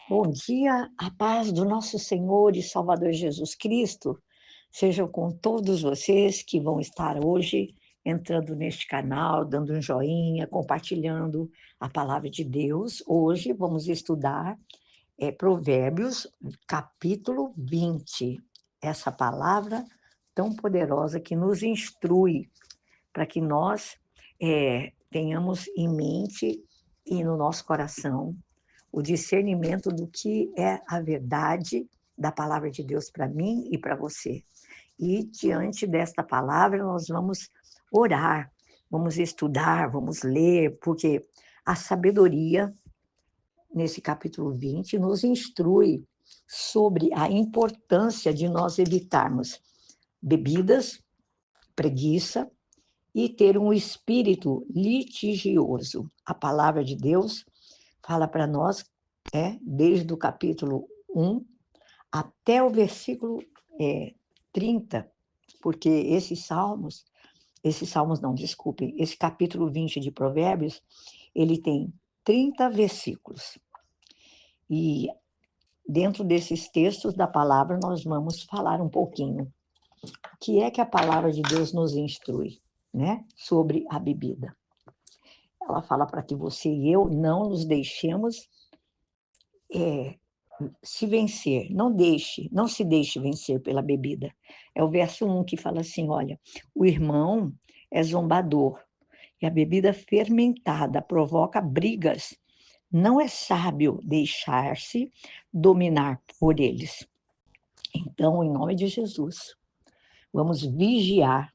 Bom dia, a paz do nosso Senhor e Salvador Jesus Cristo seja com todos vocês que vão estar hoje entrando neste canal, dando um joinha, compartilhando a palavra de Deus. Hoje vamos estudar Provérbios, capítulo 20. Essa palavra tão poderosa que nos instrui para que nós tenhamos em mente e no nosso coração o discernimento do que é a verdade da palavra de Deus para mim e para você. E diante desta palavra nós vamos orar, vamos estudar, vamos ler, porque a sabedoria, nesse capítulo 20, nos instrui sobre a importância de nós evitarmos bebidas, preguiça e ter um espírito litigioso. A palavra de Deus fala para nós, desde o capítulo 1 até o versículo 30, porque esse capítulo 20 de Provérbios, ele tem 30 versículos. E dentro desses textos da palavra, nós vamos falar um pouquinho o que é que a palavra de Deus nos instrui, né, sobre a bebida. Ela fala para que você e eu não nos deixemos se vencer, não se deixe vencer pela bebida. É o verso 1 que fala assim: olha, o irmão é zombador, e a bebida fermentada provoca brigas. Não é sábio deixar-se dominar por eles. Então, em nome de Jesus, vamos vigiar,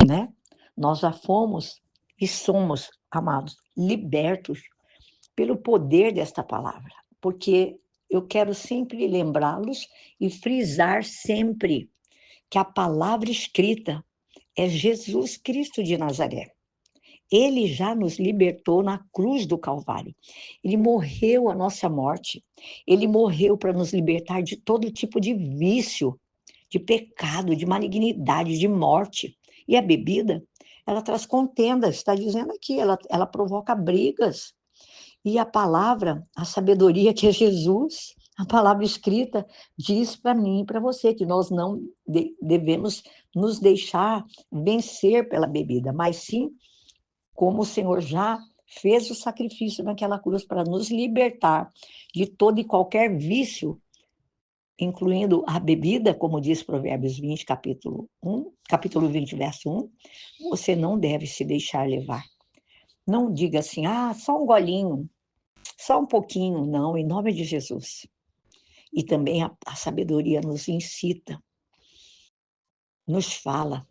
né? Nós já fomos e somos, amados, libertos pelo poder desta palavra, porque eu quero sempre lembrá-los e frisar sempre que a palavra escrita é Jesus Cristo de Nazaré. Ele já nos libertou na cruz do Calvário. Ele morreu a nossa morte. Ele morreu para nos libertar de todo tipo de vício, de pecado, de malignidade, de morte. E a bebida, ela traz contenda, está dizendo aqui, ela provoca brigas. E a palavra, a sabedoria que é Jesus, a palavra escrita, diz para mim e para você que nós não devemos nos deixar vencer pela bebida, mas sim, como o Senhor já fez o sacrifício naquela cruz para nos libertar de todo e qualquer vício, incluindo a bebida, como diz Provérbios 20, capítulo 20, verso 1, você não deve se deixar levar. Não diga assim, só um golinho, só um pouquinho, não, em nome de Jesus. E também a sabedoria nos incita, nos fala,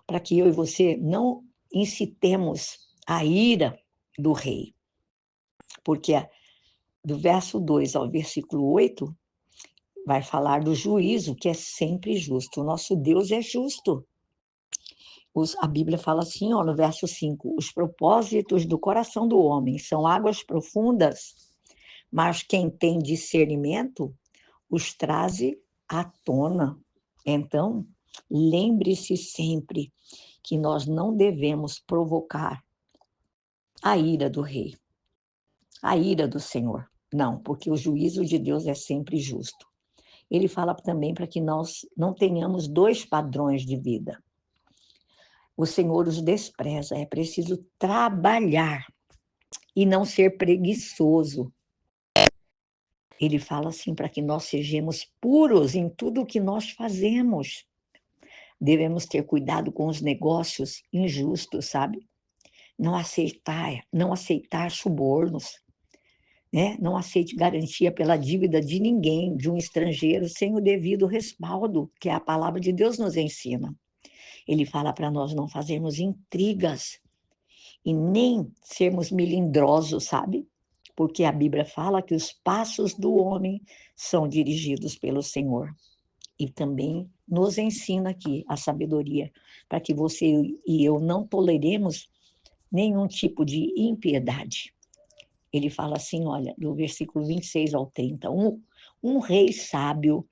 para que eu e você não incitemos a ira do rei. Porque do verso 2 ao versículo 8, vai falar do juízo, que é sempre justo. O nosso Deus é justo. A Bíblia fala assim, no verso 5, os propósitos do coração do homem são águas profundas, mas quem tem discernimento os traze à tona. Então, lembre-se sempre que nós não devemos provocar a ira do rei, a ira do Senhor. Não, porque o juízo de Deus é sempre justo. Ele fala também para que nós não tenhamos dois padrões de vida. O Senhor os despreza, é preciso trabalhar e não ser preguiçoso. Ele fala assim para que nós sejamos puros em tudo o que nós fazemos. Devemos ter cuidado com os negócios injustos, sabe? Não aceitar subornos, né? Não aceite garantia pela dívida de ninguém, de um estrangeiro, sem o devido respaldo, que a palavra de Deus nos ensina. Ele fala para nós não fazermos intrigas e nem sermos melindrosos, sabe? Porque a Bíblia fala que os passos do homem são dirigidos pelo Senhor. E também nos ensina aqui a sabedoria, para que você e eu não toleremos nenhum tipo de impiedade. Ele fala assim, olha, do versículo 26 ao 30, um rei sábio,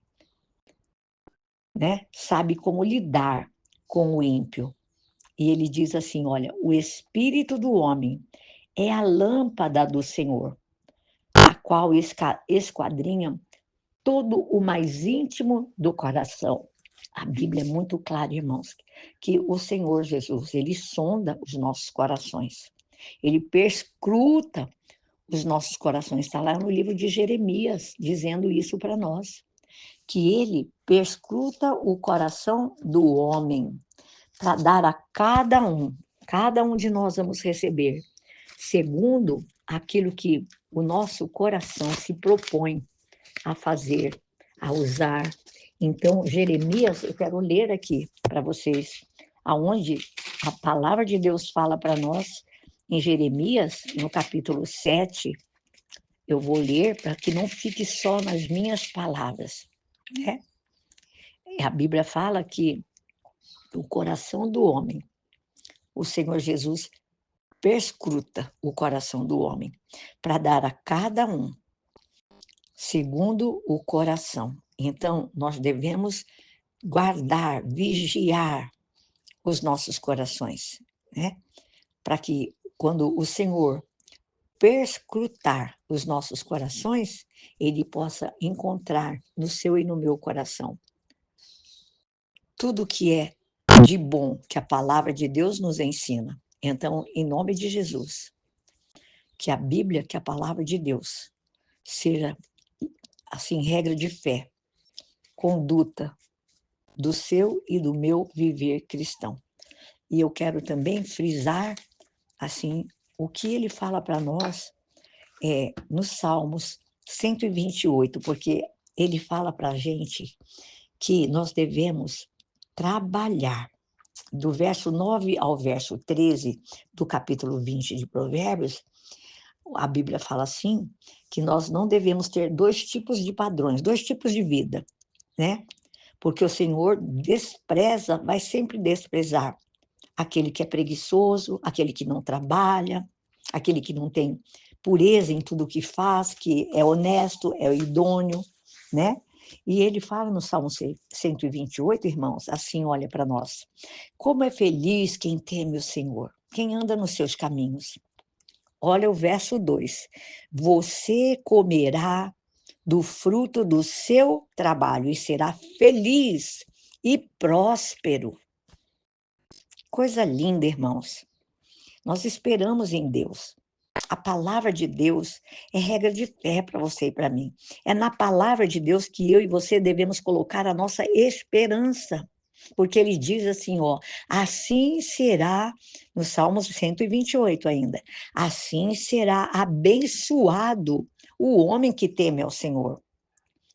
né, sabe como lidar com o ímpio. E ele diz assim, olha, o espírito do homem é a lâmpada do Senhor, a qual esquadrinha todo o mais íntimo do coração. A Bíblia é muito clara, irmãos, que o Senhor Jesus, ele sonda os nossos corações. Ele perscruta os nossos corações. Está lá no livro de Jeremias, dizendo isso para nós, que ele perscruta o coração do homem, para dar a cada um de nós vamos receber, segundo aquilo que o nosso coração se propõe a fazer, a usar. Então, Jeremias, eu quero ler aqui para vocês, aonde a palavra de Deus fala para nós, em Jeremias, no capítulo 7, eu vou ler para que não fique só nas minhas palavras, né? A Bíblia fala que o coração do homem, o Senhor Jesus perscruta o coração do homem, para dar a cada um segundo o coração. Então, nós devemos guardar, vigiar os nossos corações, né? Para que, quando o Senhor perscrutar os nossos corações, ele possa encontrar no seu e no meu coração tudo que é de bom que a palavra de Deus nos ensina. Então, em nome de Jesus, que a Bíblia, que a palavra de Deus, seja, assim, regra de fé, conduta do seu e do meu viver cristão. E eu quero também frisar, assim, o que ele fala para nós nos Salmos 128, porque ele fala para a gente que nós devemos trabalhar. Do verso 9 ao verso 13 do capítulo 20 de Provérbios, a Bíblia fala assim, que nós não devemos ter dois tipos de padrões, dois tipos de vida, né? Porque o Senhor despreza, vai sempre desprezar aquele que é preguiçoso, aquele que não trabalha, aquele que não tem pureza em tudo o que faz, que é honesto, é idôneo, né? E ele fala no Salmo 128, irmãos, assim, olha para nós. Como é feliz quem teme o Senhor, quem anda nos seus caminhos. Olha o verso 2. Você comerá do fruto do seu trabalho e será feliz e próspero. Coisa linda, irmãos. Nós esperamos em Deus. A palavra de Deus é regra de fé para você e para mim. É na palavra de Deus que eu e você devemos colocar a nossa esperança. Porque ele diz assim, ó, assim será, no Salmos 128 ainda, assim será abençoado o homem que teme ao Senhor.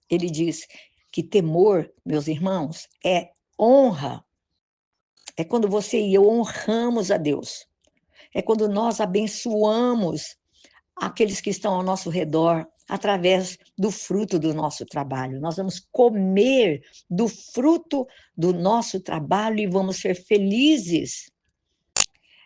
Ele diz que temor, meus irmãos, é honra. É quando você e eu honramos a Deus. É quando nós abençoamos aqueles que estão ao nosso redor através do fruto do nosso trabalho. Nós vamos comer do fruto do nosso trabalho e vamos ser felizes.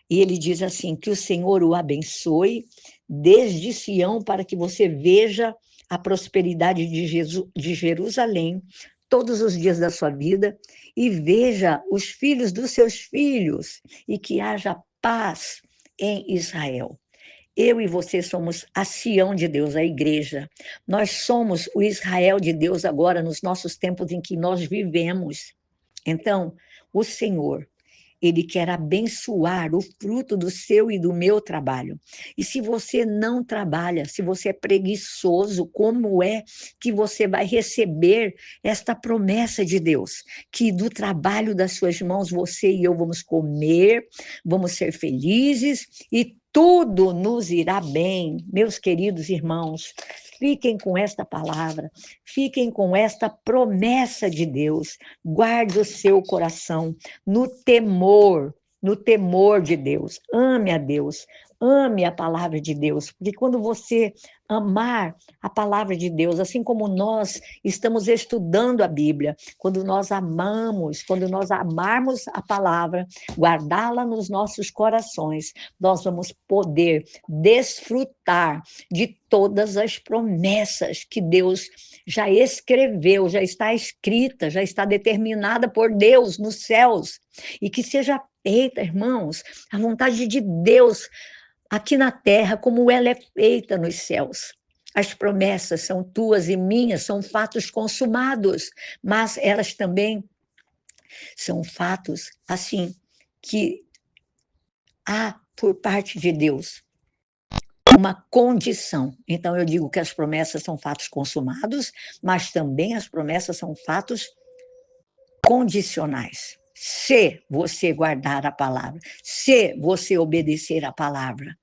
E ele diz assim, que o Senhor o abençoe desde Sião para que você veja a prosperidade de Jerusalém todos os dias da sua vida e veja os filhos dos seus filhos e que haja paz em Israel. Eu e você somos a Sião de Deus, a igreja. Nós somos o Israel de Deus agora nos nossos tempos em que nós vivemos. Então, o Senhor, ele quer abençoar o fruto do seu e do meu trabalho. E se você não trabalha, se você é preguiçoso, como é que você vai receber esta promessa de Deus? Que do trabalho das suas mãos você e eu vamos comer, vamos ser felizes e tudo nos irá bem. Meus queridos irmãos, fiquem com esta palavra, fiquem com esta promessa de Deus. Guarde o seu coração no temor de Deus. Ame a Deus, ame a palavra de Deus, porque quando você amar a palavra de Deus, assim como nós estamos estudando a Bíblia, quando nós amamos, quando nós amarmos a palavra, guardá-la nos nossos corações, nós vamos poder desfrutar de todas as promessas que Deus já escreveu, já está escrita, já está determinada por Deus nos céus, e que seja feita, irmãos, a vontade de Deus aqui na terra, como ela é feita nos céus. As promessas são tuas e minhas, são fatos consumados, mas elas também são fatos, assim, que há por parte de Deus uma condição. Então eu digo que as promessas são fatos consumados, mas também as promessas são fatos condicionais. Se você guardar a palavra, se você obedecer a palavra.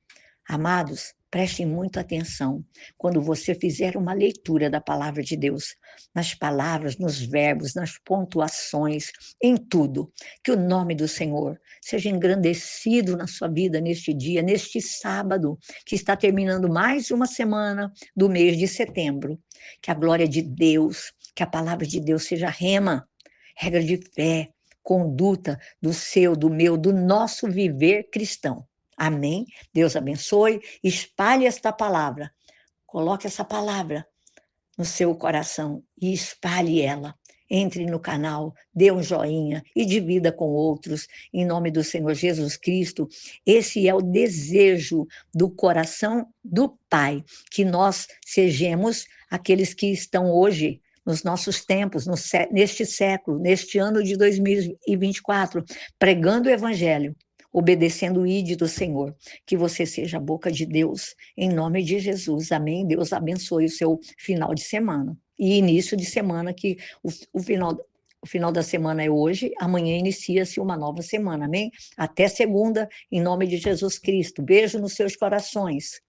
Amados, prestem muita atenção quando você fizer uma leitura da palavra de Deus, nas palavras, nos verbos, nas pontuações, em tudo. Que o nome do Senhor seja engrandecido na sua vida neste dia, neste sábado, que está terminando mais uma semana do mês de setembro. Que a glória de Deus, que a palavra de Deus seja rema, regra de fé, conduta do seu, do meu, do nosso viver cristão. Amém? Deus abençoe, espalhe esta palavra, coloque essa palavra no seu coração e espalhe ela. Entre no canal, dê um joinha e divida com outros, em nome do Senhor Jesus Cristo. Esse é o desejo do coração do Pai, que nós sejamos aqueles que estão hoje, nos nossos tempos, neste século, neste ano de 2024, pregando o Evangelho, obedecendo o ID do Senhor, que você seja a boca de Deus, em nome de Jesus, amém? Deus abençoe o seu final de semana, e início de semana, que o final da semana é hoje, amanhã inicia-se uma nova semana, amém? Até segunda, em nome de Jesus Cristo, beijo nos seus corações.